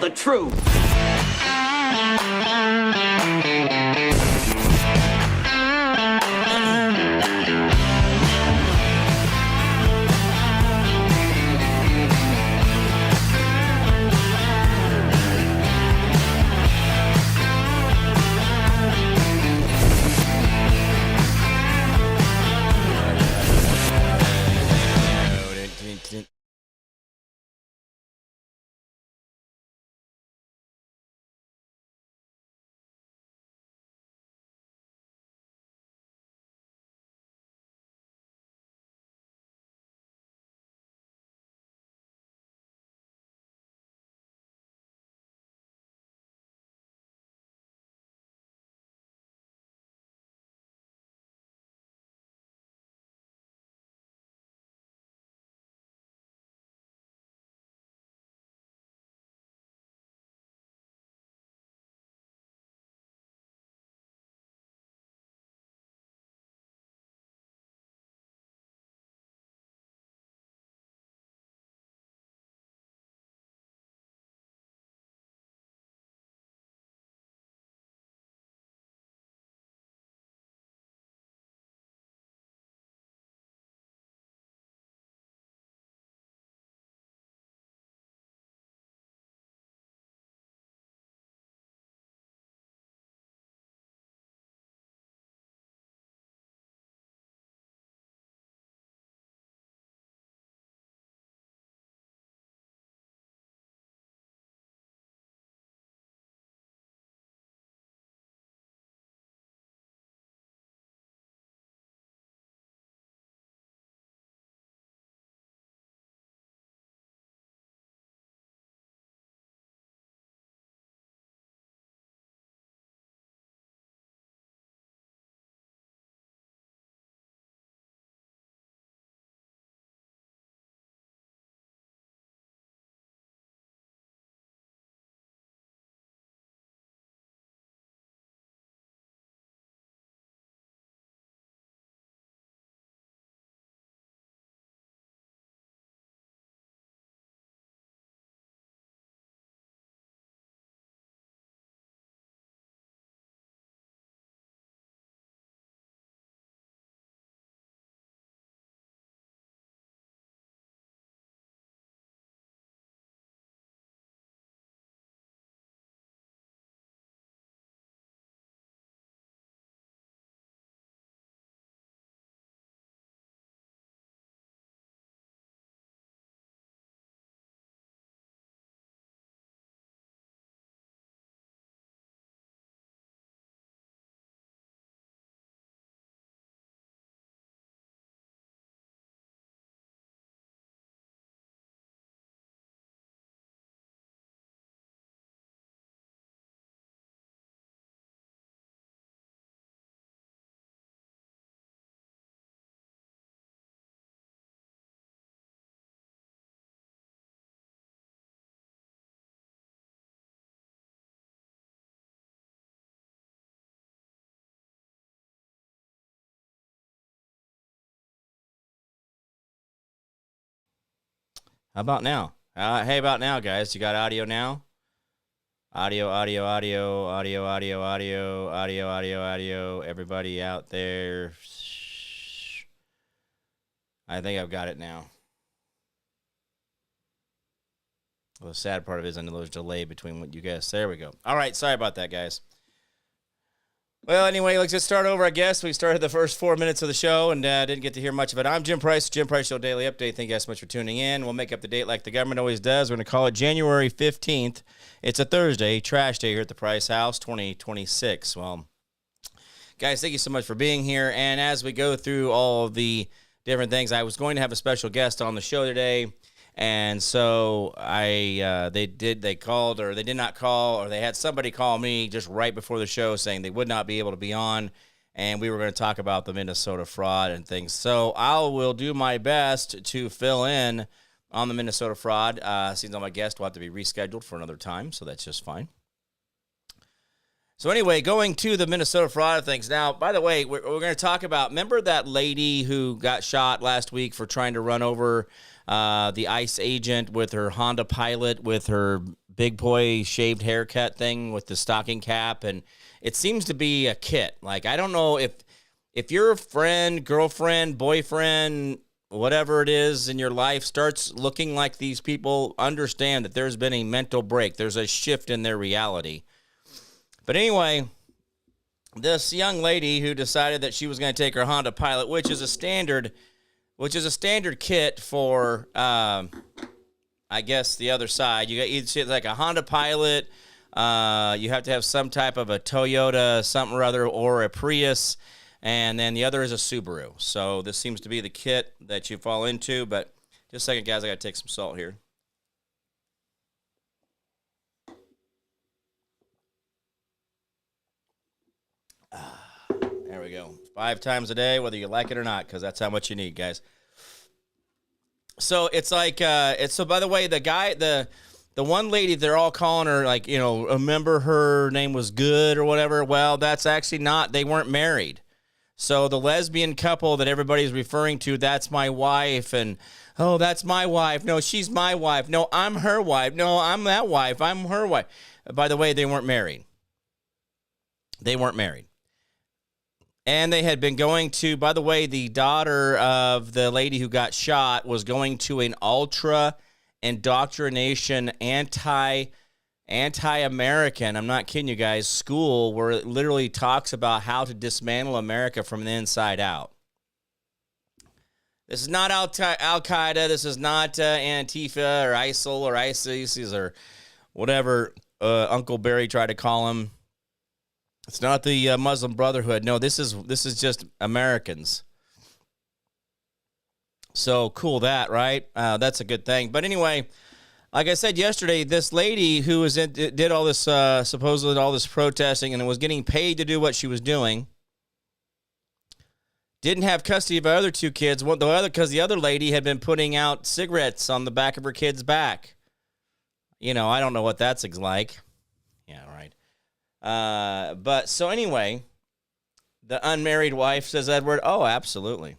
the truth. How about now? Hey, about now, guys. You got audio now? Audio, audio, audio, audio, audio, audio, audio, audio, audio. Everybody out there. I think I've got it now. Well, the sad part of it is I know there's a delay between what you guys. There we go. All right. Sorry about that, guys. Well, anyway, let's just start over, I guess. We started the first 4 minutes of the show and didn't get to hear much of it. I'm Jim Price, Jim Price Show Daily Update. Thank you guys so much for tuning in. We'll make up the date like the government always does. We're going to call it January 15th. It's a Thursday, trash day here at the Price House, 2026. Well, guys, thank you so much for being here. And as we go through all of the different things, I was going to have a special guest on the show today. And so they did not call, or they had somebody call me just right before the show saying they would not be able to be on, and we were going to talk about the Minnesota fraud and things. So I will do my best to fill in on the Minnesota fraud. Seems like my guest will have to be rescheduled for another time, so that's just fine. So anyway, going to the Minnesota fraud things. Now, by the way, we're going to talk about, remember that lady who got shot last week for trying to run over the ICE agent with her Honda Pilot with her big boy shaved haircut thing with the stocking cap, and it seems to be a kit. Like, I don't know if your friend, girlfriend, boyfriend, whatever it is in your life starts looking like these people, understand that there's been a mental break. There's a shift in their reality. But anyway, this young lady who decided that she was going to take her Honda Pilot, which is a standard kit for, I guess, the other side. You got either like a Honda Pilot, you have to have some type of a Toyota something or other, or a Prius, and then the other is a Subaru. So this seems to be the kit that you fall into. But just a second, guys, I got to take some salt here. There we go. 5 times a day, whether you like it or not, because that's how much you need, guys. So it's like, so by the way, the one lady, they're all calling her, like, you know, remember her name was Good or whatever. Well, that's actually not, they weren't married. So the lesbian couple that everybody's referring to, that's my wife, and, oh, that's my wife. No, she's my wife. No, I'm her wife. No, I'm that wife. I'm her wife. By the way, they weren't married. They weren't married. And they had been going to, by the way, the daughter of the lady who got shot was going to an ultra indoctrination anti-American, I'm not kidding you guys, school where it literally talks about how to dismantle America from the inside out. This is not Al-Qaeda. This is not Antifa or ISIL or ISIS or whatever Uncle Barry tried to call them. It's not the Muslim Brotherhood. No, this is just Americans. So cool that, right? That's a good thing. But anyway, like I said yesterday, this lady who did all this, supposedly all this protesting and was getting paid to do what she was doing, didn't have custody of her other 2 kids. Because the other lady had been putting out cigarettes on the back of her kid's back. You know, I don't know what that's like. Yeah, right. But so anyway, the unmarried wife, says Edward, oh, absolutely.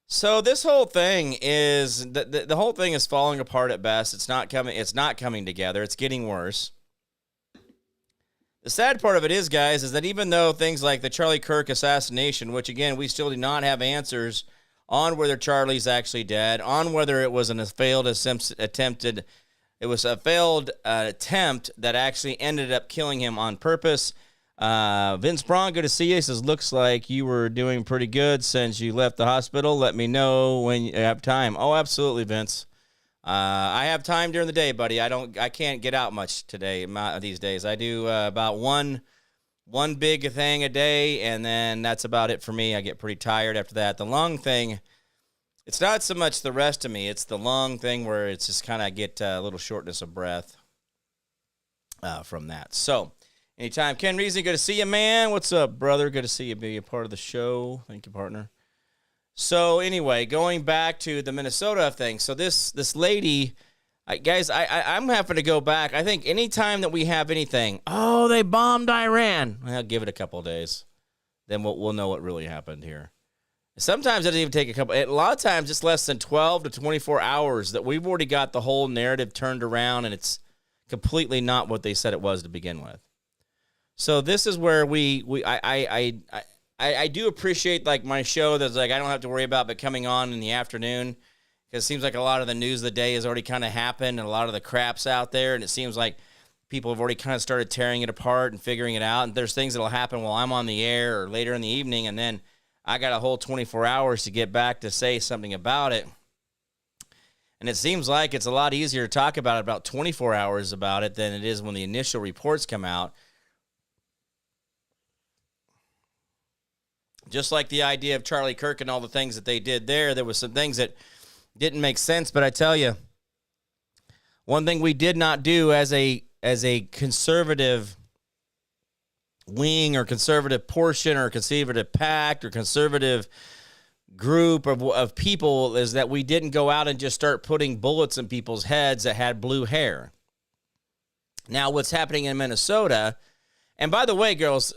So this whole thing is the whole thing is falling apart at best. It's not coming together. It's getting worse. The sad part of it is, guys, is that even though things like the Charlie Kirk assassination, which again, we still do not have answers on whether Charlie's actually dead, on whether it was a failed attempt that actually ended up killing him on purpose. Vince Braun, good to see you. He says, looks like you were doing pretty good since you left the hospital. Let me know when you have time. Oh, absolutely, Vince. I have time during the day, buddy. I can't get out much these days. I do about one big thing a day, and then that's about it for me. I get pretty tired after that. The lung thing, it's not so much the rest of me. It's the lung thing where it's just kind of get a little shortness of breath from that. So anytime. Ken Reason, good to see you, man. What's up, brother? Good to see you be a part of the show. Thank you, partner. So anyway, going back to the Minnesota thing. So this lady, guys, I'm having to go back. I think anytime that we have anything, oh, they bombed Iran. I'll give it a couple of days. Then we'll know what really happened here. Sometimes it doesn't even take a lot of times it's less than 12 to 24 hours that we've already got the whole narrative turned around, and it's completely not what they said it was to begin with. So this is where I do appreciate like my show that's like I don't have to worry about it coming on in the afternoon, because it seems like a lot of the news of the day has already kind of happened and a lot of the crap's out there, and it seems like people have already kind of started tearing it apart and figuring it out, and there's things that'll happen while I'm on the air or later in the evening, and then I got a whole 24 hours to get back to say something about it. And it seems like it's a lot easier to talk about 24 hours about it than it is when the initial reports come out. Just like the idea of Charlie Kirk and all the things that they did there was some things that didn't make sense. But I tell you, one thing we did not do as a conservative wing or conservative portion or conservative pact or conservative group of people is that we didn't go out and just start putting bullets in people's heads that had blue hair. Now, what's happening in Minnesota, and by the way, girls,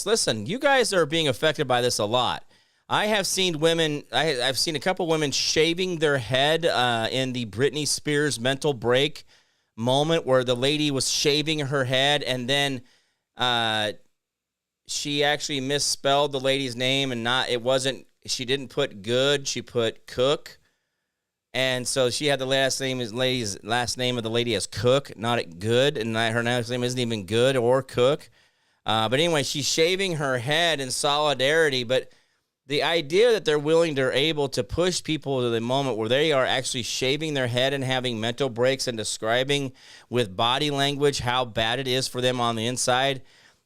listen, you guys are being affected by this a lot. I have seen women, I've seen a couple women shaving their head in the Britney Spears mental break moment where the lady was shaving her head and then she actually misspelled the lady's name she didn't put good, she put Cook. And so she had the last name of the lady as Cook, not Good, and her last name isn't even Good or Cook. But anyway, she's shaving her head in solidarity, but the idea that they're able to push people to the moment where they are actually shaving their head and having mental breaks and describing with body language how bad it is for them on the inside.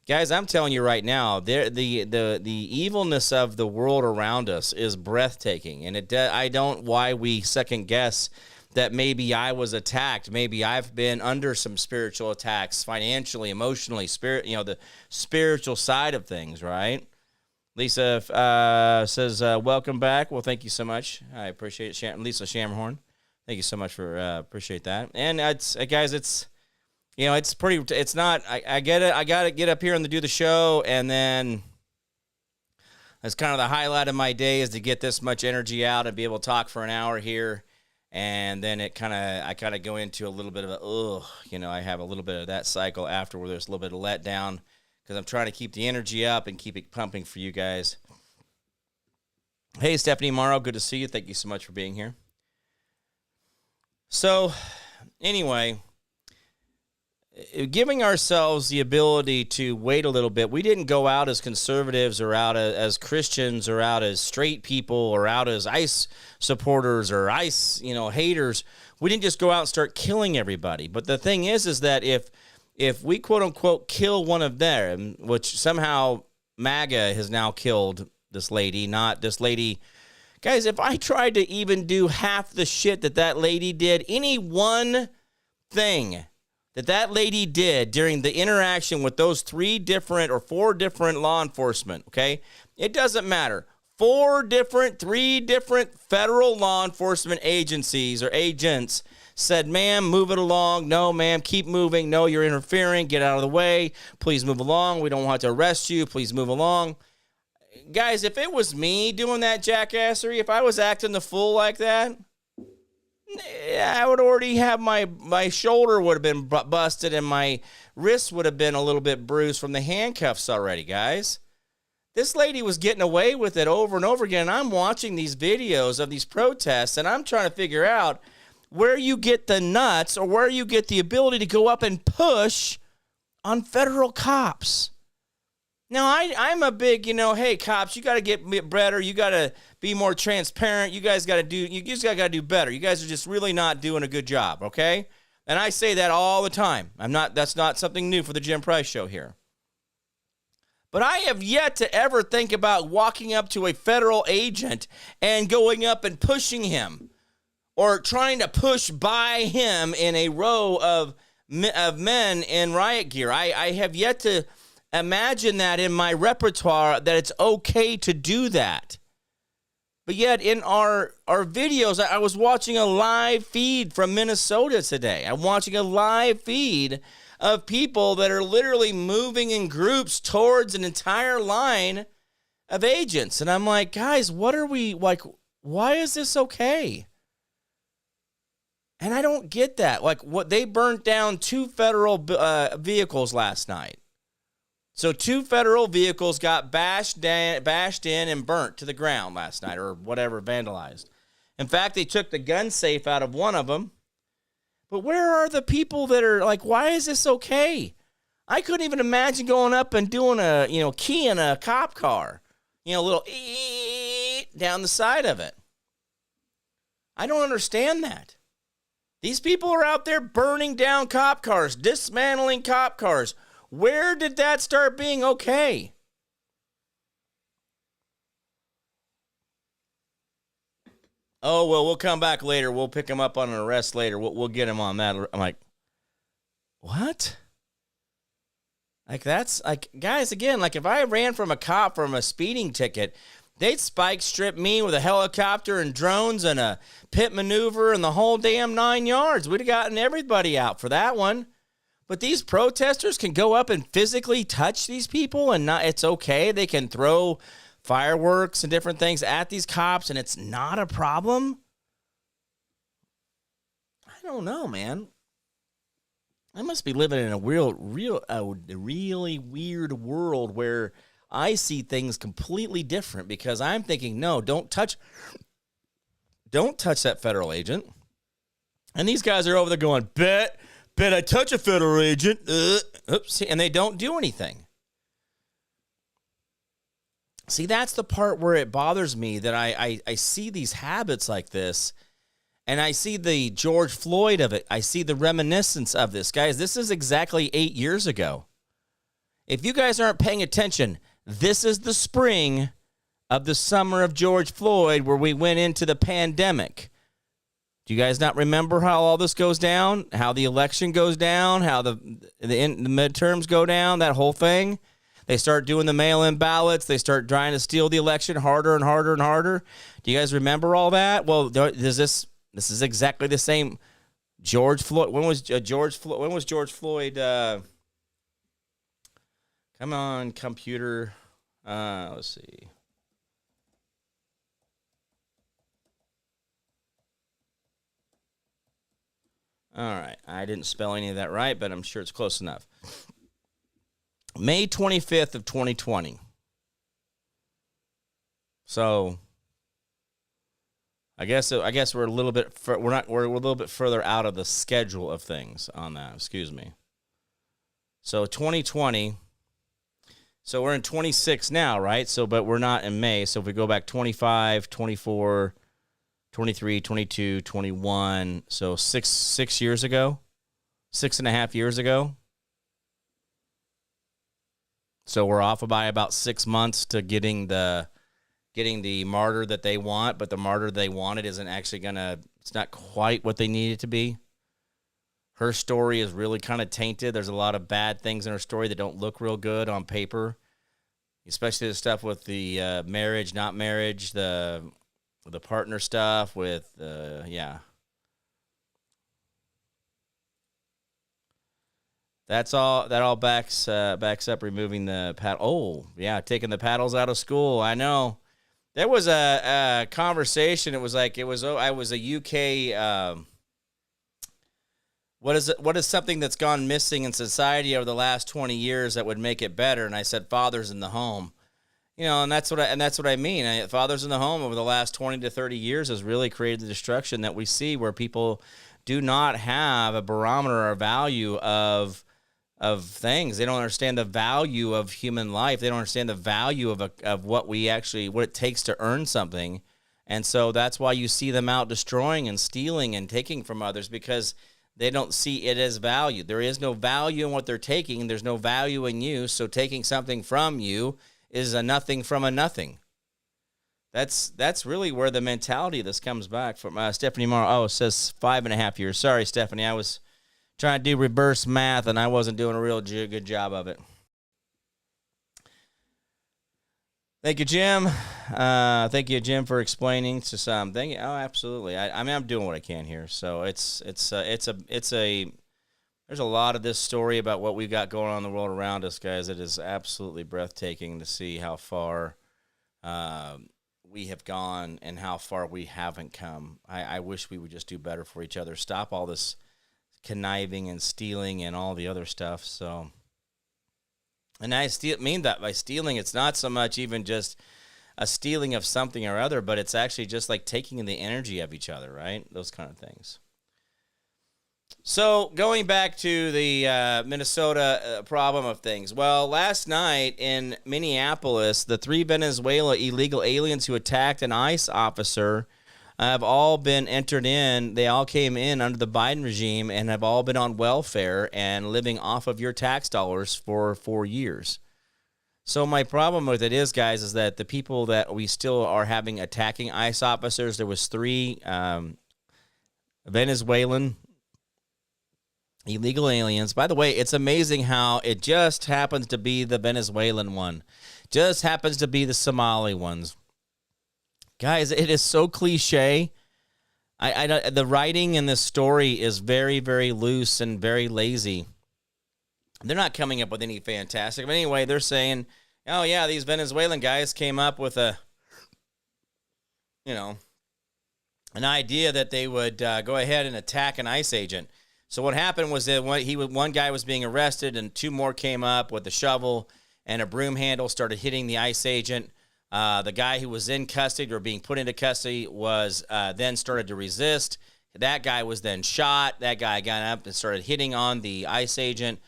Guys, I'm telling you right now, the evilness of the world around us is breathtaking. And I don't why we second guess that maybe I was attacked. Maybe I've been under some spiritual attacks financially, emotionally, the spiritual side of things, right? Lisa says, welcome back. Well, thank you so much. I appreciate it. Lisa Shamhorn, thank you so much for appreciate that. And guys, it's not, I get it. I got to get up here and do the show. And then that's kind of the highlight of my day is to get this much energy out and be able to talk for an hour here. And then I kind of go into a little bit of I have a little bit of that cycle after where there's a little bit of letdown. Because I'm trying to keep the energy up and keep it pumping for you guys. Hey, Stephanie Morrow, good to see you. Thank you so much for being here. So, anyway, giving ourselves the ability to wait a little bit. We didn't go out as conservatives or out as Christians or out as straight people or out as ICE supporters or ICE, haters. We didn't just go out and start killing everybody. But the thing is that if we, quote-unquote, kill one of them, which somehow MAGA has now killed this lady, not this lady. Guys, if I tried to even do half the shit that lady did, any one thing that lady did during the interaction with those 3 different or 4 different law enforcement, okay? It doesn't matter. 3 different federal law enforcement agencies or agents said, ma'am, move it along. No, ma'am, keep moving. No, you're interfering. Get out of the way. Please move along. We don't want to arrest you. Please move along. Guys, if it was me doing that jackassery, if I was acting the fool like that, I would already have my shoulder would have been busted and my wrist would have been a little bit bruised from the handcuffs already, guys. This lady was getting away with it over and over again. And I'm watching these videos of these protests, and I'm trying to figure out where you get the nuts or where you get the ability to go up and push on federal cops. Now, I'm a big, hey, cops, you got to get better. You got to be more transparent. You guys got to do better. You guys are just really not doing a good job, okay? And I say that all the time. That's not something new for the Jim Price Show here. But I have yet to ever think about walking up to a federal agent and going up and pushing him or trying to push by him in a row of men in riot gear. I have yet to imagine that in my repertoire that it's okay to do that. But yet in our videos, I was watching a live feed from Minnesota today. I'm watching a live feed of people that are literally moving in groups towards an entire line of agents. And I'm like, guys, what are we, like, why is this okay? And I don't get that. Like, what they burnt down 2 federal vehicles last night. So 2 federal vehicles got bashed in and burnt to the ground last night or whatever, vandalized. In fact, they took the gun safe out of one of them. But where are the people that are like, why is this okay? I couldn't even imagine going up and doing a, key in a cop car. A little down the side of it. I don't understand that. These people are out there burning down cop cars, dismantling cop cars. Where did that start being okay? Oh, well, we'll come back later. We'll pick him up on an arrest later. We'll get him on that. I'm like, what? Like, that's, like, guys, again, like, if I ran from a cop from a speeding ticket, they'd spike strip me with a helicopter and drones and a pit maneuver and the whole damn 9 yards. We'd have gotten everybody out for that one. But these protesters can go up and physically touch these people and not, it's okay. They can throw fireworks and different things at these cops, and it's not a problem? I don't know, man. I must be living in a really weird world where I see things completely different, because I'm thinking, no, don't touch that federal agent. And these guys are over there going, bet I touch a federal agent. Oops, and they don't do anything. See, that's the part where it bothers me, that I see these habits like this, and I see the George Floyd of it. I see the reminiscence of this. Guys, this is exactly 8 years ago. If you guys aren't paying attention, this is the spring of the summer of George Floyd, where we went into the pandemic. Do you guys not remember how all this goes down? How the election goes down? How the midterms go down? That whole thing? They start doing the mail-in ballots. They start trying to steal the election harder and harder and harder. Do you guys remember all that? Well, this is exactly the same. George Floyd. When was George Floyd? Come on, computer. Let's see. All right. I didn't spell any of that right, but I'm sure it's close enough. May 25th of 2020. So I guess we're a little bit we're a little bit further out of the schedule of things on that. Excuse me. So 2020. So we're in 26 now, right? So but we're not in May. So if we go back 25, 24, 23, 22, 21, so 6 years ago, 6.5 years ago. So we're off by about 6 months to getting the martyr that they want, but the martyr they wanted isn't actually it's not quite what they need it to be. Her story is really kind of tainted. There's a lot of bad things in her story that don't look real good on paper, especially the stuff with the marriage, not marriage, the partner stuff with, yeah. That all backs up removing the paddle. Oh, yeah, taking the paddles out of school. I know. There was a conversation. I was a UK, what is something that's gone missing in society over the last 20 years that would make it better? And I said, fathers in the home. And that's what I mean. Fathers in the home over the last 20 to 30 years has really created the destruction that we see, where people do not have a barometer or value of things. They don't understand the value of human life. They don't understand the value of what it takes to earn something. And so that's why you see them out destroying and stealing and taking from others, because they don't see it as value. There is no value in what they're taking. There's no value in you. So taking something from you is a nothing from a nothing. That's really where the mentality of this comes back from. Stephanie Morrow, it says 5.5 years. Sorry, Stephanie, I was trying to do reverse math, and I wasn't doing a real good job of it. Thank you, Jim. Thank you, Jim, for explaining to some. Thank you. Oh, absolutely. I mean, I'm doing what I can here. So there's a lot of this story about what we've got going on in the world around us, guys. It is absolutely breathtaking to see how far we have gone and how far we haven't come. I wish we would just do better for each other. Stop all this conniving and stealing and all the other stuff. So, and I mean that by stealing, it's not so much even just a stealing of something or other, but it's actually just like taking the energy of each other, right? Those kind of things. So going back to the Minnesota problem of things. Well, last night in Minneapolis, the 3 Venezuela illegal aliens who attacked an ICE officer have all been entered in. They all came in under the Biden regime and have all been on welfare and living off of your tax dollars for 4 years. So my problem with it is, guys, is that the people that we still are having attacking ICE officers, there was 3 Venezuelan illegal aliens. By the way, it's amazing how it just happens to be the Venezuelan one. Just happens to be the Somali ones. Guys, it is so cliche. The writing in this story is very, very loose and very lazy. They're not coming up with any fantastic. But anyway, they're saying, Oh, yeah, these Venezuelan guys came up with an idea that they would go ahead and attack an ICE agent. So what happened was that one guy was being arrested, and two more came up with a shovel and a broom handle, started hitting the ICE agent. The guy who was in custody or being put into custody was then started to resist. That guy was then shot. That guy got up and started hitting on the ICE agent.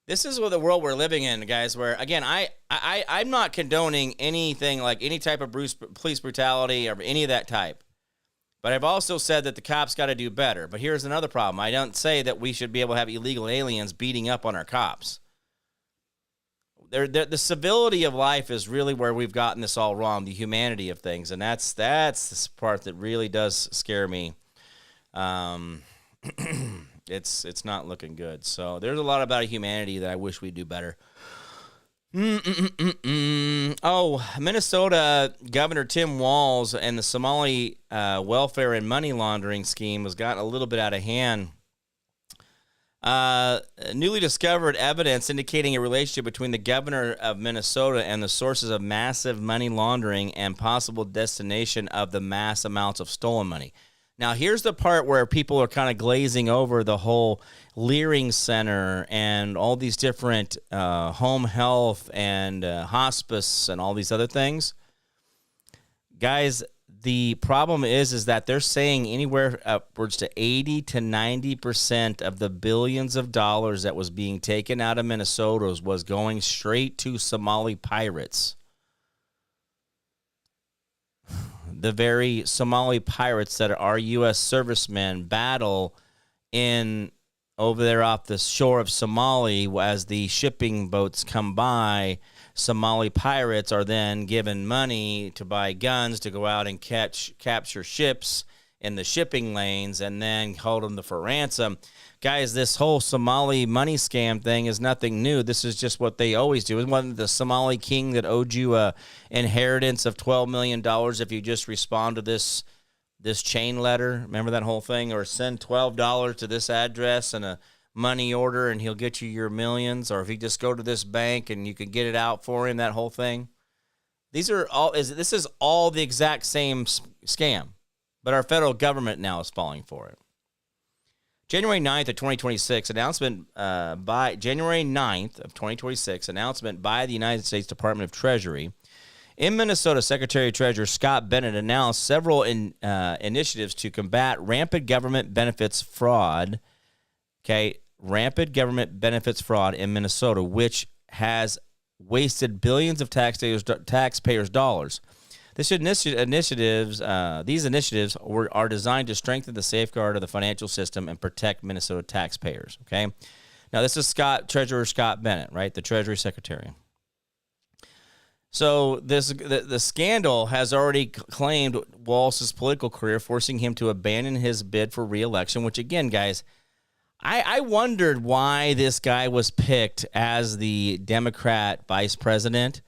This is the world we're living in, guys, where, again, I'm not condoning anything like any type of police brutality or any of that type. But I've also said that the cops got to do better. But here's another problem. I don't say that we should be able to have illegal aliens beating up on our cops. The civility of life is really where we've gotten this all wrong, the humanity of things. And that's the part that really does scare me. It's not looking good. So there's a lot about humanity that I wish we'd do better. Oh, Minnesota Governor Tim Walz and the Somali welfare and money laundering scheme has gotten a little bit out of hand. Newly discovered evidence indicating a relationship between the governor of Minnesota and the sources of massive money laundering and possible destination of the mass amounts of stolen money. Now, here's the part where people are kind of glazing over the whole Leering Center and all these different home health and hospice and all these other things. Guys, the problem is that they're saying anywhere upwards to 80 to 90% of the billions of dollars that was being taken out of Minnesota was going straight to Somali pirates. The very Somali pirates that our U.S. servicemen battle in over there off the shore of Somali as the shipping boats come by. Somali pirates are then given money to buy guns to go out and capture ships in the shipping lanes and then hold them for ransom. Guys, this whole Somali money scam thing is nothing new. This is just what they always do. It wasn't the Somali king that owed you a inheritance of $12 million if you just respond to this chain letter. Remember that whole thing? Or send $12 to this address and a money order and he'll get you your millions. Or if you just go to this bank and you can get it out for him, that whole thing. This is all the exact same scam. But our federal government now is falling for it. January 9th of 2026, announcement by the United States Department of Treasury. In Minnesota, Secretary of Treasury Scott Bennett announced several initiatives to combat rampant government benefits fraud. Okay, rampant government benefits fraud in Minnesota, which has wasted billions of taxpayers' dollars. These initiatives are designed to strengthen the safeguard of the financial system and protect Minnesota taxpayers. Okay, now this is Treasurer Scott Bennett, right, the Treasury Secretary. So the scandal has already claimed Walz's political career, forcing him to abandon his bid for re-election. Which, again, guys, I wondered why this guy was picked as the Democrat vice president.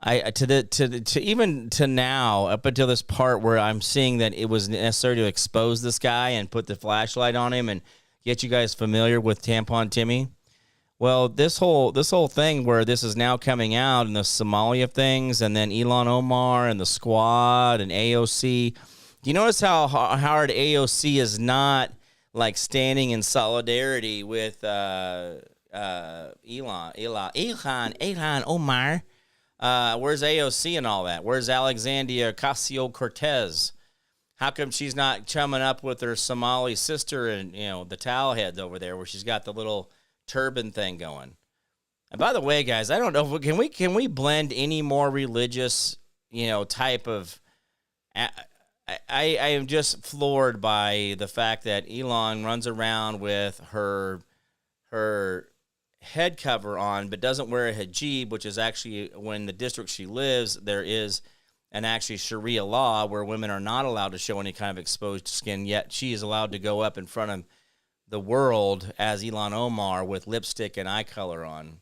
Even to now, up until this part where I'm seeing that it was necessary to expose this guy and put the flashlight on him and get you guys familiar with Tampon Timmy. Well, this whole thing where this is now coming out and the Somalia things and then Ilhan Omar and the Squad and AOC. Do you notice how hard AOC is not like standing in solidarity with Ilhan Omar? Where's AOC and all that? Where's Alexandria Ocasio-Cortez? How come she's not chumming up with her Somali sister and, the towel heads over there where she's got the little turban thing going? And by the way, guys, I don't know, can we blend any more religious, type of... I am just floored by the fact that Elon runs around with her head cover on, but doesn't wear a hijab, which is actually, when the district she lives, there is an actually Sharia law where women are not allowed to show any kind of exposed skin, yet she is allowed to go up in front of the world as Ilhan Omar with lipstick and eye color on.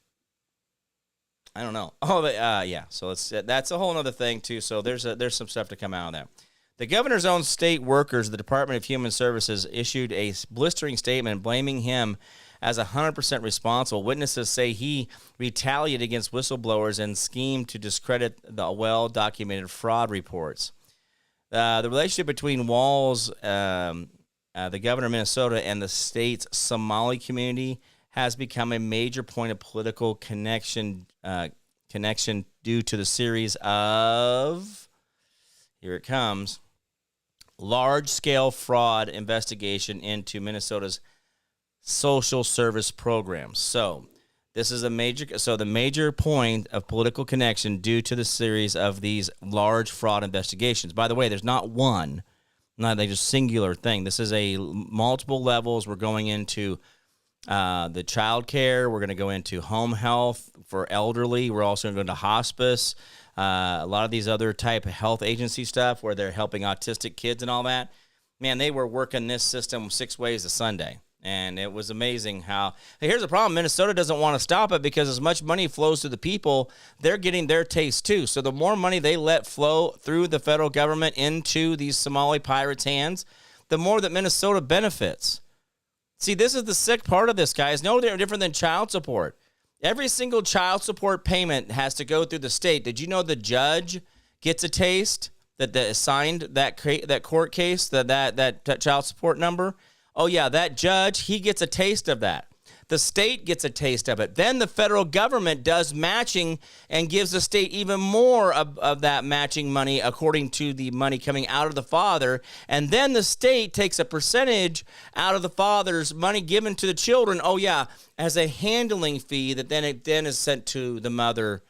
I don't know. Oh, yeah. So that's a whole other thing too. So there's some stuff to come out of that. The governor's own state workers, the Department of Human Services, issued a blistering statement blaming him as 100% responsible. Witnesses say he retaliated against whistleblowers and schemed to discredit the well-documented fraud reports. The relationship between Walz, the governor of Minnesota, and the state's Somali community has become a major point of political connection due to the series of, here it comes, large-scale fraud investigation into Minnesota's social service programs. So this is the major point of political connection due to the series of these large fraud investigations. By the way, there's not one, not a just singular thing. This is a multiple levels. We're going into the child care. We're going to go into home health for elderly. We're also going to go into hospice. A lot of these other type of health agency stuff where they're helping autistic kids and all that. Man, they were working this system 6 ways a Sunday. And it was amazing how, here's the problem, Minnesota doesn't want to stop it because as much money flows to the people, they're getting their taste too. So the more money they let flow through the federal government into these Somali pirates' hands, the more that Minnesota benefits. See, this is the sick part of this, guys. No, they're different than child support. Every single child support payment has to go through the state. Did you know the judge gets a taste that assigned that court case, that child support number? Oh, yeah, that judge, he gets a taste of that. The state gets a taste of it. Then the federal government does matching and gives the state even more of that matching money according to the money coming out of the father. And then the state takes a percentage out of the father's money given to the children, oh, yeah, as a handling fee that then is sent to the mother.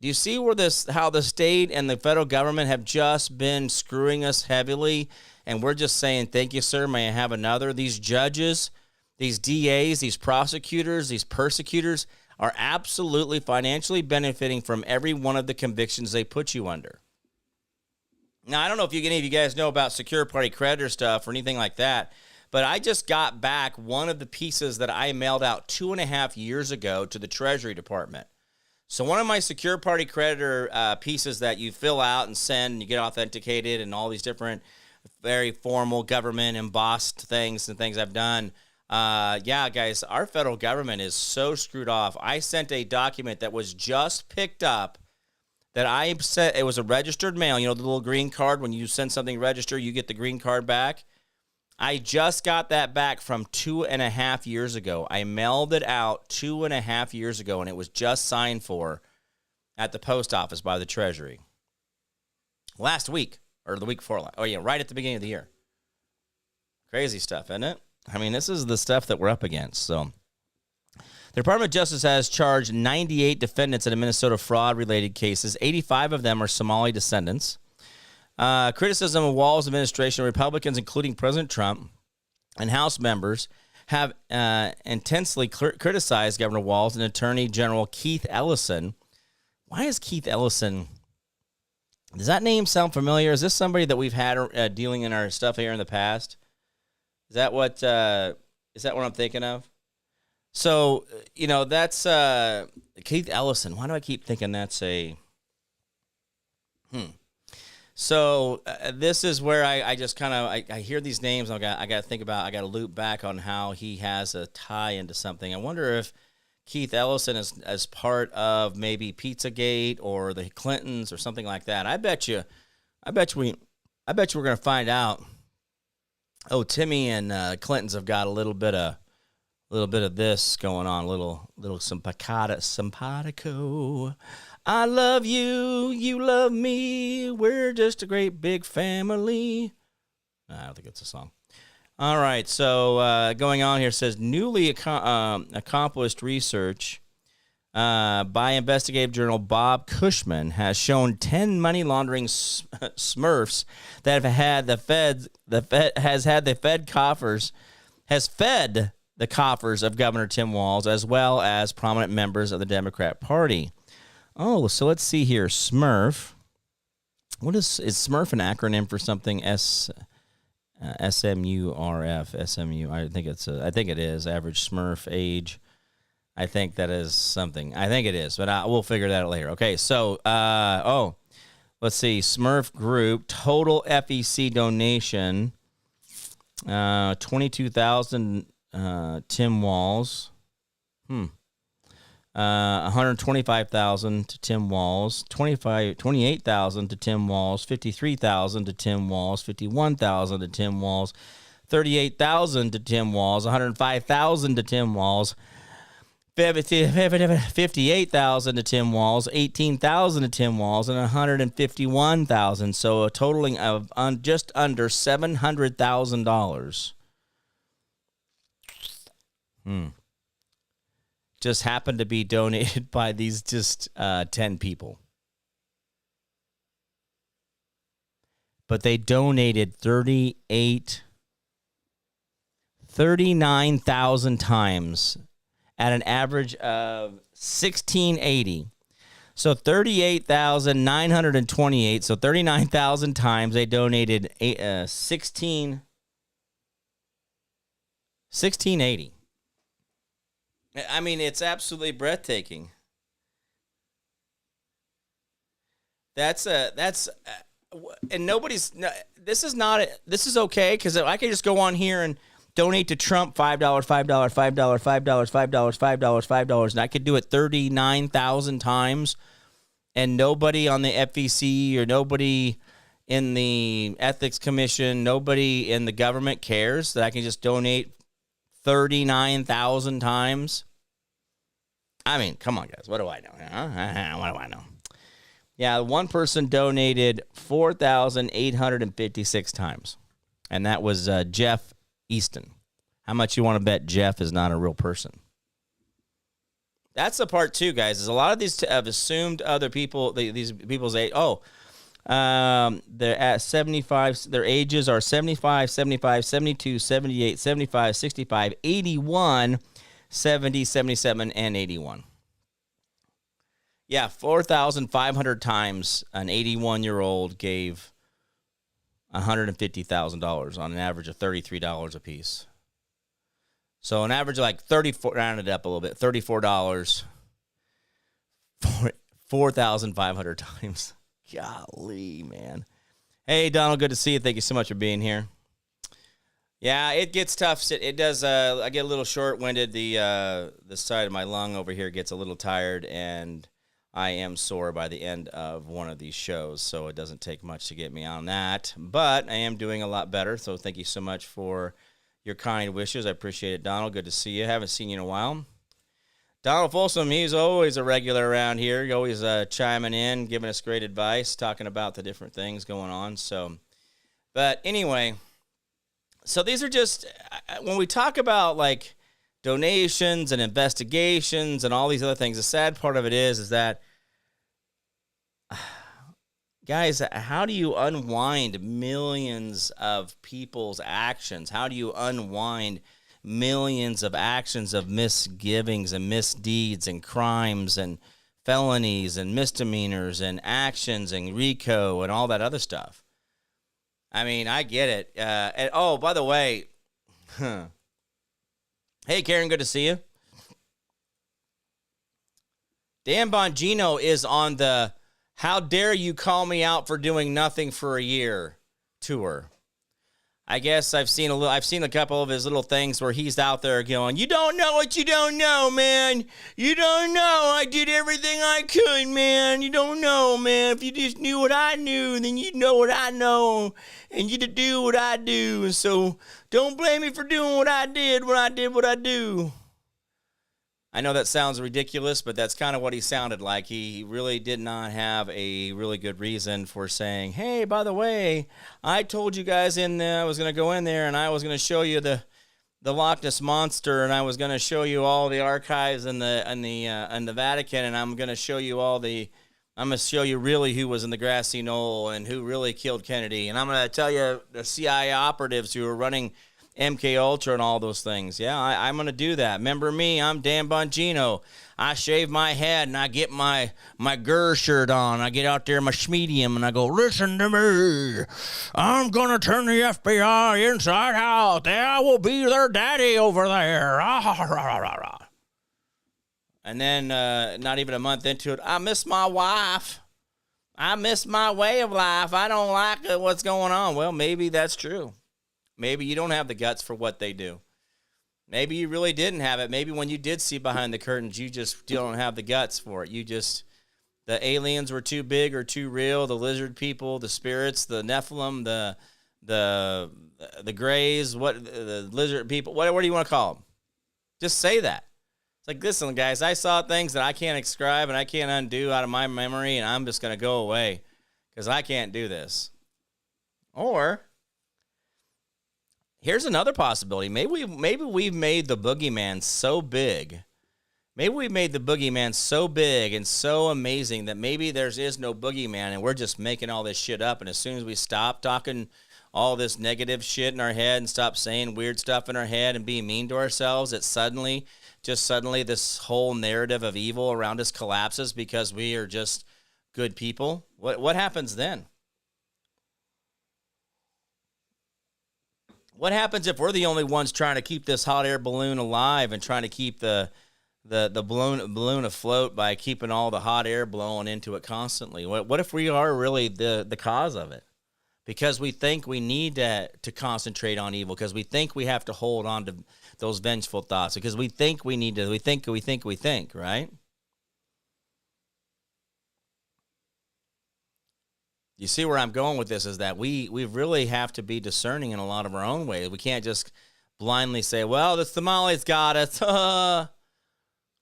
Do you see how the state and the federal government have just been screwing us heavily? And we're just saying, thank you, sir, may I have another? These judges, these DAs, these prosecutors, these persecutors are absolutely financially benefiting from every one of the convictions they put you under. Now, I don't know if any of you guys know about secure party creditor stuff or anything like that, but I just got back one of the pieces that I mailed out 2.5 years ago to the Treasury Department. So one of my secure party creditor pieces that you fill out and send, and you get authenticated and all these different very formal government embossed things and things I've done. Yeah, guys, our federal government is so screwed off. I sent a document that was just picked up that I sent. It was a registered mail. You know, the little green card. When you send something registered, you get the green card back. I just got that back from 2.5 years ago. I mailed it out 2.5 years ago, and it was just signed for at the post office by the Treasury last week. Or the week before. Oh, yeah, right at the beginning of the year. Crazy stuff, isn't it? I mean, this is the stuff that we're up against. So, the Department of Justice has charged 98 defendants in Minnesota fraud-related cases. 85 of them are Somali descendants. Criticism of Walz's administration, Republicans, including President Trump, and House members, have intensely criticized Governor Walz and Attorney General Keith Ellison. Why is Keith Ellison... Does that name sound familiar? Is this somebody that we've had dealing in our stuff here in the past? Is that what I'm thinking of? So, you know, that's Keith Ellison. Why do I keep thinking that's a... So this is where I just kind of, I hear these names. I got to think about, I got to loop back on how he has a tie into something. I wonder if Keith Ellison is as part of maybe Pizzagate or the Clintons or something like that. I bet you we're going to find out. Oh, Timmy and Clintons have got a little bit of this going on, little simpatico. I love you, you love me. We're just a great big family. I don't think it's a song. All right, so going on here says newly accomplished research by investigative journal Bob Cushman has shown 10 money laundering Smurfs that have had fed the coffers of Governor Tim Walz as well as prominent members of the Democrat Party. Oh, so let's see here. Smurf. What is Smurf an acronym for something? SMURF, SMU. I think it is average Smurf age. I think that is something. I think it is, but we'll figure that out later. Okay, so let's see. Smurf Group total FEC donation, $22,000 Tim Walz. 125,000 to Tim Walz, 28,000 to Tim Walz, 53,000 to Tim Walz, 51,000 to Tim Walz, 38,000 to Tim Walz, 105,000 to Tim Walz, 58,000 to Tim Walz, 18,000 to Tim Walz, and 151,000. So a totaling of just under $700,000. Just happened to be donated by these just 10 people. But they donated 39,000 times at an average of $1,680. So 38,928. So 39,000 times they donated $1,680. I mean, it's absolutely breathtaking. And nobody's. This is okay because I can just go on here and donate to Trump $5, $5, $5, $5, $5, $5, $5, and I could do it 39,000 times, and nobody on the FEC or nobody in the Ethics Commission, nobody in the government cares that I can just donate 39,000 times. I mean, come on, guys. What do I know? Huh? What do I know? Yeah, one person donated 4,856 times, and that was Jeff Easton. How much you want to bet Jeff is not a real person? That's the part too, guys. Is a lot of these have assumed other people, these people's age. They're at 75. Their ages are 75, 75, 72, 78, 75, 65, 81, 70, 77, and 81. Yeah, 4,500 times an 81-year-old gave $150,000 on an average of $33 a piece. So an average of like 34, rounded up a little bit, $34, 4,500 times. Golly, man. Hey, Donald, good to see you. Thank you so much for being here. Yeah, it gets tough. It does. I get a little short-winded. The side of my lung over here gets a little tired, and I am sore by the end of one of these shows, so it doesn't take much to get me on that. But I am doing a lot better, so thank you so much for your kind wishes. I appreciate it, Donald. Good to see you. Haven't seen you in a while. Donald Folsom, he's always a regular around here. He's always chiming in, giving us great advice, talking about the different things going on. So, but anyway, so these are just, when we talk about like donations and investigations and all these other things, the sad part of it is that, guys, how do you unwind millions of people's actions? How do you unwind millions of actions of misgivings and misdeeds and crimes and felonies and misdemeanors and actions and RICO and all that other stuff? I mean, I get it. And oh, by the way, hey, Karen, good to see you. Dan Bongino is on the "How dare you call me out for doing nothing for a year" tour. I guess I've seen a couple of his little things where he's out there going, "You don't know what you don't know, man. You don't know. I did everything I could, man. You don't know, man. If you just knew what I knew, then you'd know what I know, and you'd do what I do. And so don't blame me for doing what I did when I did what I do." I know that sounds ridiculous, but that's kind of what he sounded like. He really did not have a really good reason for saying, "Hey, by the way, I told you guys I was going to go in there and I was going to show you the Loch Ness Monster, and I was going to show you all the archives in the Vatican, and I'm going to show you really who was in the grassy knoll and who really killed Kennedy, and I'm going to tell you the CIA operatives who were running MK Ultra and all those things." Yeah, I'm going to do that. Remember me, I'm Dan Bongino. I shave my head and I get my Gurr shirt on. I get out there in my schmedium and I go, "Listen to me. I'm going to turn the FBI inside out. I will be their daddy over there." And then not even a month into it, "I miss my wife. I miss my way of life. I don't like what's going on." Well, maybe that's true. Maybe you don't have the guts for what they do. Maybe you really didn't have it. Maybe when you did see behind the curtains, you just don't have the guts for it. The aliens were too big or too real. The lizard people, the spirits, the Nephilim, the Greys, the lizard people, whatever do you want to call them? Just say that. It's like, listen, guys, I saw things that I can't describe and I can't undo out of my memory, and I'm just going to go away because I can't do this. Or here's another possibility. Maybe we've made the boogeyman so big. Maybe we made the boogeyman so big and so amazing that maybe there is no boogeyman and we're just making all this shit up. And as soon as we stop talking all this negative shit in our head and stop saying weird stuff in our head and being mean to ourselves, that suddenly this whole narrative of evil around us collapses because we are just good people. What happens then? What happens if we're the only ones trying to keep this hot air balloon alive and trying to keep the balloon afloat by keeping all the hot air blowing into it constantly? What if we are really the cause of it? Because we think we need to concentrate on evil, because we think we have to hold on to those vengeful thoughts, because we think we need to, we think, right? You see where I'm going with this is that we really have to be discerning in a lot of our own ways. We can't just blindly say, well, the Somalis got us.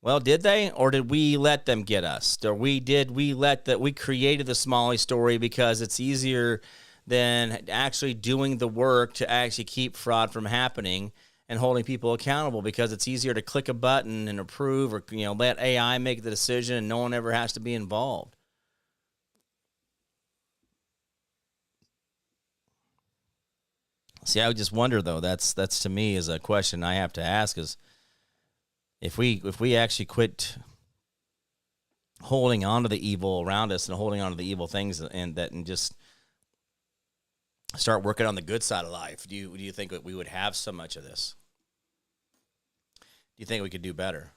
Well, did they? Or did we let them get us? Or we created the Somali story because it's easier than actually doing the work to actually keep fraud from happening and holding people accountable, because it's easier to click a button and approve, or let AI make the decision and no one ever has to be involved. See, I would just wonder, though, that's to me is a question I have to ask, is if we actually quit holding on to the evil around us and holding on to the evil things and just start working on the good side of life, do you think that we would have so much of this? Do you think we could do better?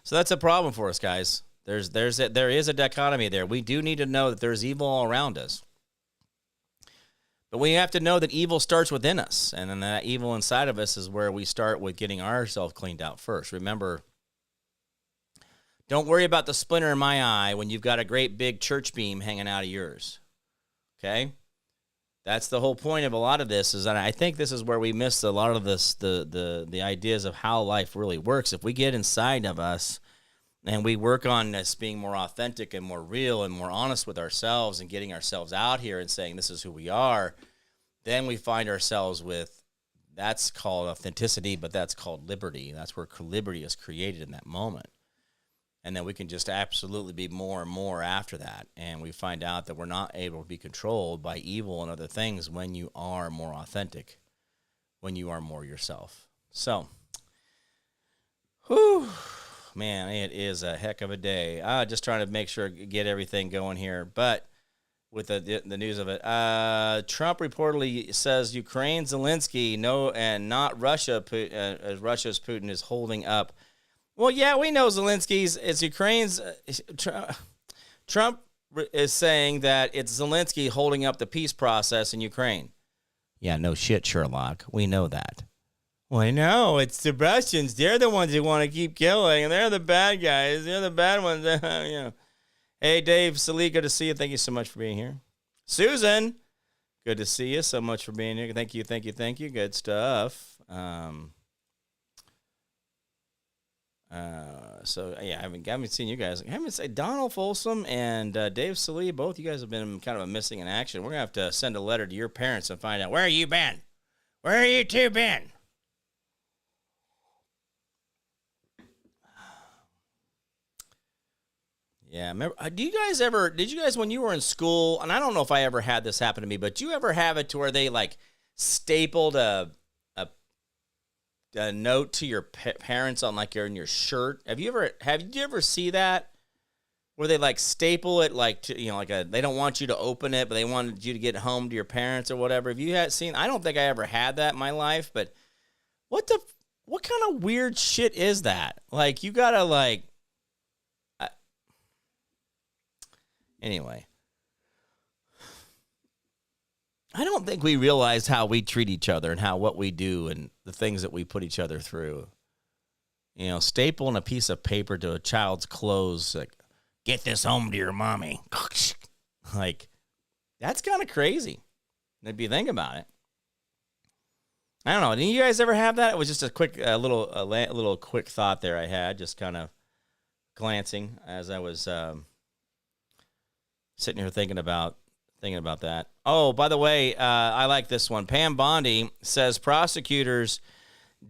So that's a problem for us, guys. There is a dichotomy there. We do need to know that there's evil all around us. But we have to know that evil starts within us, and then that evil inside of us is where we start with getting ourselves cleaned out first. Remember, don't worry about the splinter in my eye when you've got a great big church beam hanging out of yours, okay? That's the whole point of a lot of this, is that I think this is where we miss a lot of this, the ideas of how life really works. If we get inside of us and we work on us being more authentic and more real and more honest with ourselves and getting ourselves out here and saying this is who we are, then we find ourselves with, that's called authenticity, but that's called liberty. That's where liberty is created in that moment. And then we can just absolutely be more and more after that. And we find out that we're not able to be controlled by evil and other things when you are more authentic, when you are more yourself. So, whew. Man, it is a heck of a day. Just trying to make sure get everything going here. But with the news of it, Trump reportedly says Ukraine Zelensky, no, and not Russia. Russia's Putin is holding up. Well, yeah, we know it's Ukraine's. Trump is saying that it's Zelensky holding up the peace process in Ukraine. Yeah, no shit, Sherlock. We know that. Well, no, it's the Russians. They're the ones who want to keep killing, and they're the bad guys. They're the bad ones. Hey, Dave, Sali, good to see you. Thank you so much for being here. Susan, good to see you. So much for being here. Thank you. Good stuff. I haven't seen you guys. I haven't seen Donald Folsom and Dave Sali. Both you guys have been kind of missing in action. We're gonna have to send a letter to your parents and find out where you been. Where you two been? Yeah, remember, did you guys, when you were in school, and I don't know if I ever had this happen to me, but do you ever have it to where they, like, stapled a note to your parents on, like, in your shirt? Did you ever see that? Where they, like, staple it, like, to, they don't want you to open it, but they wanted you to get home to your parents or whatever. Have you seen, I don't think I ever had that in my life, but what kind of weird shit is that? Like, you gotta, like, anyway, I don't think we realize how we treat each other and what we do and the things that we put each other through. You know, stapling a piece of paper to a child's clothes, like, get this home to your mommy. Like, that's kind of crazy if you think about it. I don't know. Did you guys ever have that? It was just a quick, little quick thought there I had, just kind of glancing as I was sitting here thinking about that. Oh, by the way, I like this one. Pam Bondi says prosecutors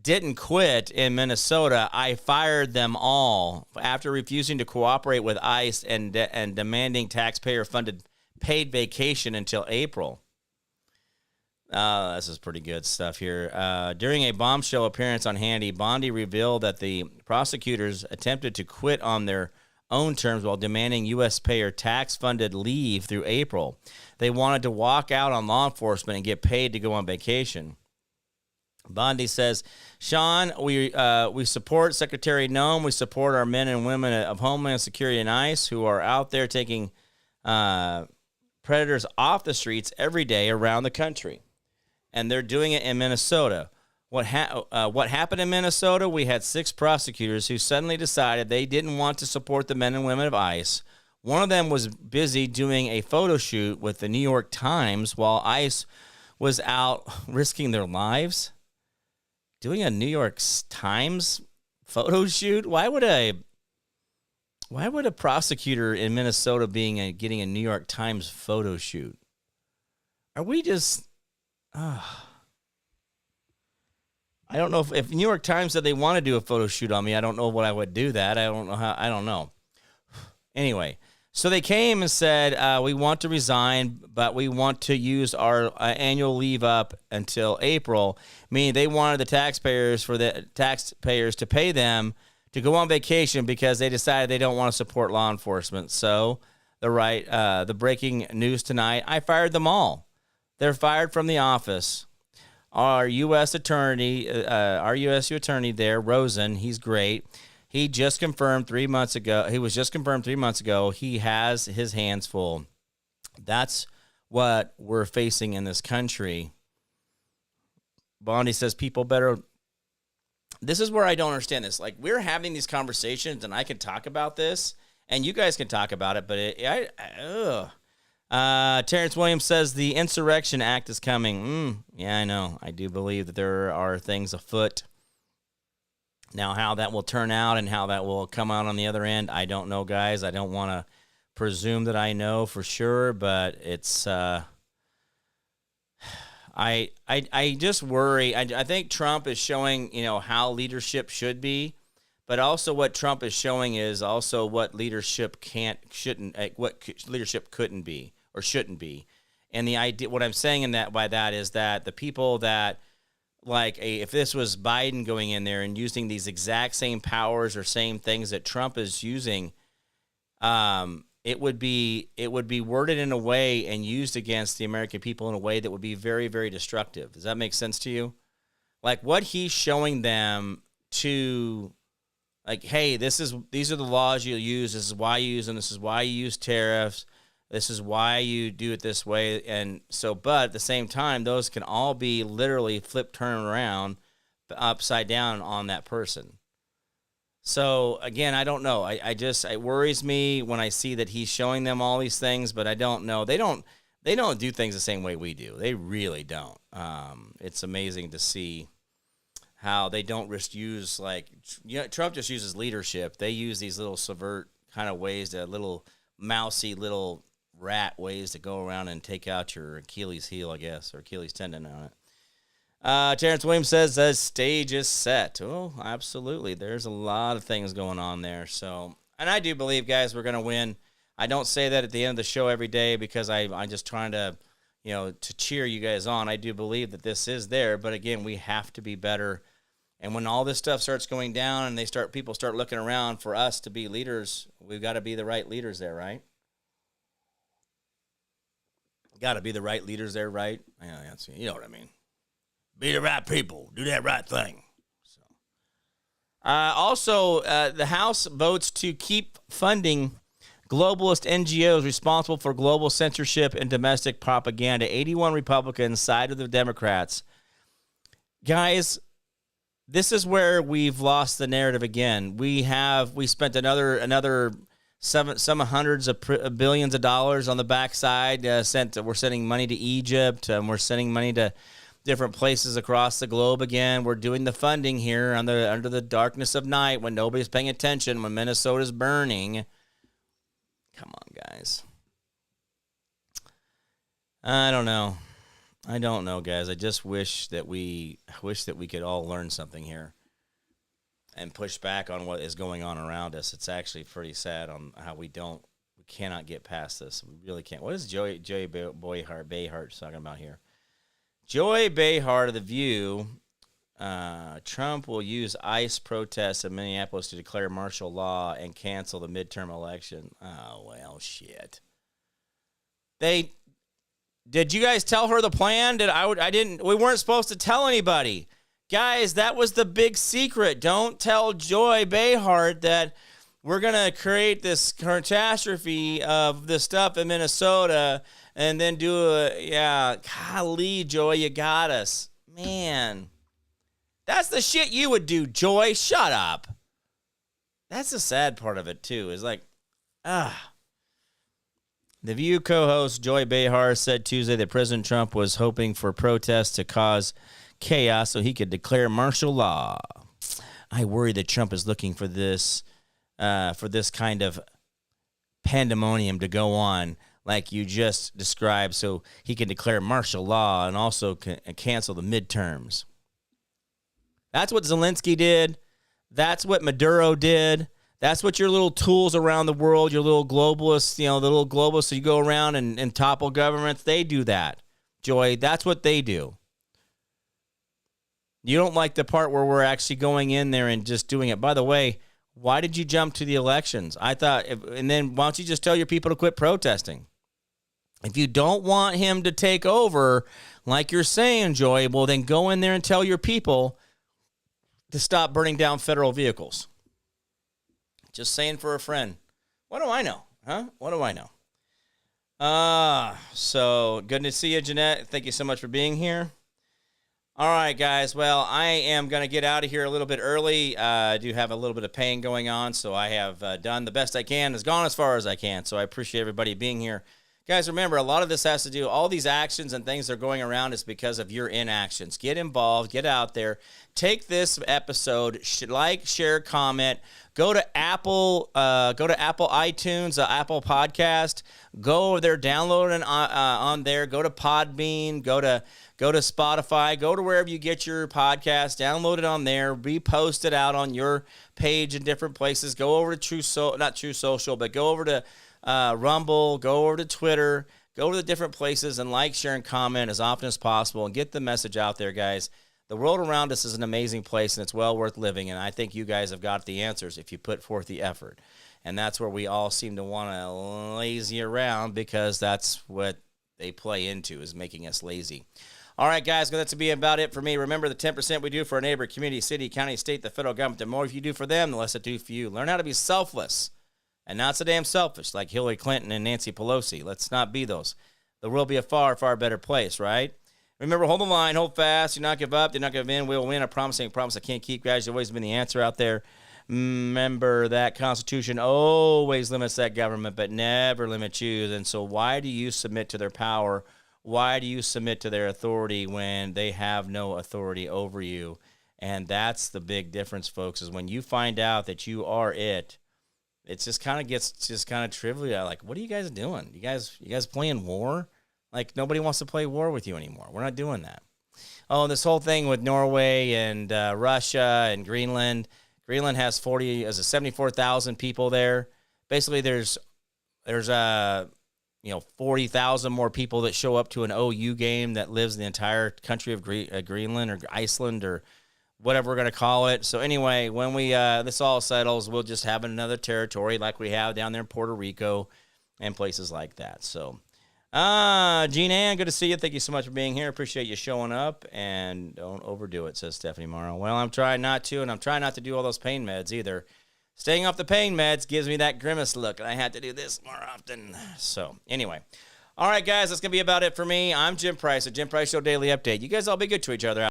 didn't quit in Minnesota. I fired them all after refusing to cooperate with ICE and demanding taxpayer-funded paid vacation until April. This is pretty good stuff here. During a bombshell appearance on Hannity, Bondi revealed that the prosecutors attempted to quit on their own terms while demanding U.S. payer tax-funded leave through April. They wanted to walk out on law enforcement and get paid to go on vacation. Bondi says, Sean, we support Secretary Noem. We support our men and women of Homeland Security and ICE who are out there taking predators off the streets every day around the country. And they're doing it in Minnesota. What happened in Minnesota? We had 6 prosecutors who suddenly decided they didn't want to support the men and women of ICE. One of them was busy doing a photo shoot with the New York Times while ICE was out risking their lives. Doing a New York Times photo shoot? Why would a prosecutor in Minnesota getting a New York Times photo shoot? Are we just... I don't know if New York Times said they want to do a photo shoot on me. I don't know what I would do that. I don't know how. I don't know. Anyway, so they came and said, we want to resign, but we want to use our annual leave up until April, meaning they wanted the taxpayers to pay them to go on vacation because they decided they don't want to support law enforcement. So the breaking news tonight, I fired them all. They're fired from the office. Our U.S. attorney there, Rosen, he's great. He just confirmed 3 months ago. He was just confirmed 3 months ago. He has his hands full. That's what we're facing in this country. Bondi says people better. This is where I don't understand this. Like, we're having these conversations, and I can talk about this, and you guys can talk about it, but Terrence Williams says the Insurrection Act is coming. Yeah, I know. I do believe that there are things afoot. Now, how that will turn out and how that will come out on the other end, I don't know, guys. I don't want to presume that I know for sure, but it's I just worry. I think Trump is showing, how leadership should be, but also what Trump is showing is also what leadership what leadership couldn't be or shouldn't be. And the idea, what I'm saying by that is that the people that, if this was Biden going in there and using these exact same powers or same things that Trump is using, it would be worded in a way and used against the American people in a way that would be very, very destructive. Does that make sense to you? Like, what he's showing them to, hey, these are the laws you'll use. This is why you use them. This is why you use tariffs. This is why you do it this way. And so, but at the same time, those can all be literally turned around, upside down on that person. So again, I don't know. It worries me when I see that he's showing them all these things, but I don't know. They don't do things the same way we do. They really don't. It's amazing to see how they don't just use Trump just uses leadership. They use these little subvert kind of ways, little mousy little rat ways to go around and take out your Achilles heel, I guess, or Achilles tendon on it. Terrence Williams says the stage is set. Oh, absolutely. There's a lot of things going on there. So, and I do believe, guys, we're going to win. I don't say that at the end of the show every day because I'm just trying to, to cheer you guys on. I do believe that this is there, but again, we have to be better. And when all this stuff starts going down and people start looking around for us to be leaders, we've got to be the right leaders there, right? Got to be the right leaders there, right? Yeah, you know what I mean. Be the right people. Do that right thing. So, also, the House votes to keep funding globalist NGOs responsible for global censorship and domestic propaganda. 81 Republicans side with the Democrats. Guys, this is where we've lost the narrative again. We spent another some hundreds of billions of dollars on the backside. We're sending money to Egypt, and we're sending money to different places across the globe again. We're doing the funding here under the darkness of night when nobody's paying attention, when Minnesota's burning. Come on, guys. I don't know, guys. I just wish that we could all learn something here and push back on what is going on around us. It's actually pretty sad on how we cannot get past this. We really can't. What is Joey Behar talking about here? Joy Behar of The View. Trump will use ICE protests in Minneapolis to declare martial law and cancel the midterm election. Oh, well, shit. Did you guys tell her the plan? We weren't supposed to tell anybody. Guys, that was the big secret. Don't tell Joy Behar that we're going to create this catastrophe of this stuff in Minnesota and then golly, Joy, you got us. Man. That's the shit you would do, Joy. Shut up. That's the sad part of it, too, is like, The View co-host Joy Behar said Tuesday that President Trump was hoping for protests to cause chaos so he could declare martial law. I worry that Trump is looking for this kind of pandemonium to go on like you just described so he can declare martial law and also cancel the midterms. That's what Zelensky did. That's what Maduro did. That's what your little tools around the world, your little globalists, the little globalists, so you go around and topple governments, they do that. Joy, that's what they do. You don't like the part where we're actually going in there and just doing it. By the way, why did you jump to the elections? And then why don't you just tell your people to quit protesting? If you don't want him to take over, like you're saying, Joy, well, then go in there and tell your people to stop burning down federal vehicles. Just saying for a friend. What do I know? Huh? What do I know? So good to see you, Jeanette. Thank you so much for being here. All right, guys. Well, I am going to get out of here a little bit early. I do have a little bit of pain going on, so I have done the best I can. Has gone as far as I can, so I appreciate everybody being here. Guys, remember, a lot of this has to do, all these actions and things that are going around is because of your inactions. Get involved. Get out there. Take this episode, like, share, comment. Go to Apple iTunes, Apple Podcast. Go over there, download it on there. Go to Podbean. Go to Spotify. Go to wherever you get your podcast. Download it on there. Repost it out on your page in different places. Go over to not True Social, but go over to Rumble. Go over to Twitter. Go over to different places and like, share, and comment as often as possible and get the message out there, guys. The world around us is an amazing place, and it's well worth living, and I think you guys have got the answers if you put forth the effort. And that's where we all seem to want to lazy around because that's what they play into, is making us lazy. All right, guys, that's to be about it for me. Remember, the 10% we do for our neighbor, community, city, county, state, the federal government, the more you do for them, the less it do for you. Learn how to be selfless and not so damn selfish like Hillary Clinton and Nancy Pelosi. Let's not be those. The world will be a far, far better place, right? Remember, hold the line, hold fast, do not give up, do not give in. We'll win. I promise I can't keep, guys. You've always been the answer out there. Remember that Constitution always limits that government, but never limits you. And so why do you submit to their power? Why do you submit to their authority when they have no authority over you? And that's the big difference, folks, is when you find out that you are it just kind of gets trivial. Like, what are you guys doing? You guys playing war? Like, nobody wants to play war with you anymore. We're not doing that. Oh, this whole thing with Norway and Russia and Greenland. Greenland has 74,000 people there. Basically, there's 40,000 more people that show up to an OU game that lives in the entire country of Greenland or Iceland or whatever we're going to call it. So anyway, when this all settles, we'll just have another territory like we have down there in Puerto Rico and places like that. So, Jean Ann, good to see you. Thank you so much for being here. Appreciate you showing up, and don't overdo it, says Stephanie Morrow. Well, I'm trying not to, and I'm trying not to do all those pain meds either. staying off the pain meds gives me that grimace look, and I had to do this more often. So, anyway. All right, guys, that's going to be about it for me. I'm Jim Price, at Jim Price Show Daily Update. You guys all be good to each other.